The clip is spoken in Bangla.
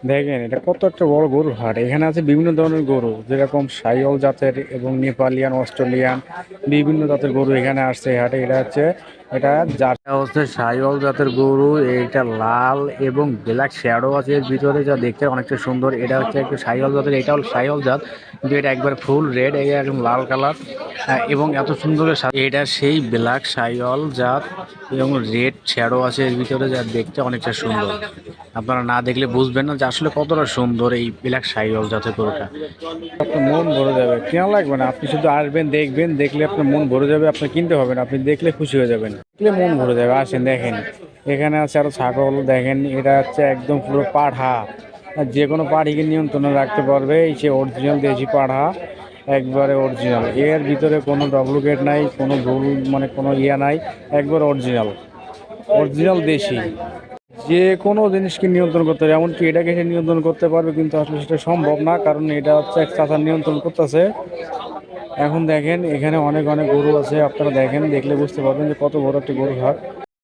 দেখেন এটা কত একটা বড় গরুর হাট। এখানে আছে বিভিন্ন ধরনের গরু, যেরকম সাইওয়াল জাতের এবং নেপালিয়ান, অস্ট্রেলিয়ান বিভিন্ন জাতের গরু এখানে আসছে এই হাটে। এটা জাতটা হচ্ছে সাইওয়াল জাতের গরু। এটা লাল এবং ব্ল্যাক শ্যাডো আছে এর ভিতরে, যা দেখতে অনেকটা সুন্দর। এটা হচ্ছে একটু সাইওয়াল জাতের, এটাও সাইওয়াল জাত, কিন্তু এটা একবার ফুল রেড, এটা একদম লাল কালার এবং এত সুন্দর। এটা সেই ব্ল্যাক সাইওয়াল জাত এবং রেড শ্যাডো আছে এর ভিতরে, যা দেখতে অনেকটা সুন্দর। আপনারা না দেখলে বুঝবেন না যে আসলে কতটা সুন্দর এই ব্ল্যাক সাইওয়াল জাতের গরুটা। আপনার মন ভরে যাবে, কেনা লাগবে না, আপনি শুধু আসবেন, দেখবেন, দেখলে আপনার মন ভরে যাবে। আপনার কিনতে হবে না, আপনি দেখলে খুশি হয়ে যাবেন, দেখলে মন ভরে যাবে। আসেন দেখেন, এখানে আছে আরো ছাগল। দেখেন এটা হচ্ছে একদম পুরো পাঠা, আর যে কোনো পাখিকে নিয়ন্ত্রণে রাখতে পারবে। এই সে অরিজিনাল দেশি পাঠা, একবারে অরিজিনাল। এর ভিতরে কোনো ডুপ্লিকেট নাই, কোনো ভুল মানে কোনো ইয়া নাই, একবার অরিজিনাল, অরিজিনাল দেশি। যে কোনো জিনিসকে নিয়ন্ত্রণ করতে পারে, এমনকি এটাকে সে নিয়ন্ত্রণ করতে পারবে, কিন্তু আসলে সেটা সম্ভব না, কারণ এটা হচ্ছে এক চাচা নিয়ন্ত্রণ করতেছে। এখন দেখেন এখানে অনেক অনেক গরু আছে, আপনারা দেখেন, দেখলে বুঝতে পারবেন যে কত বড় একটা গরুর হাট।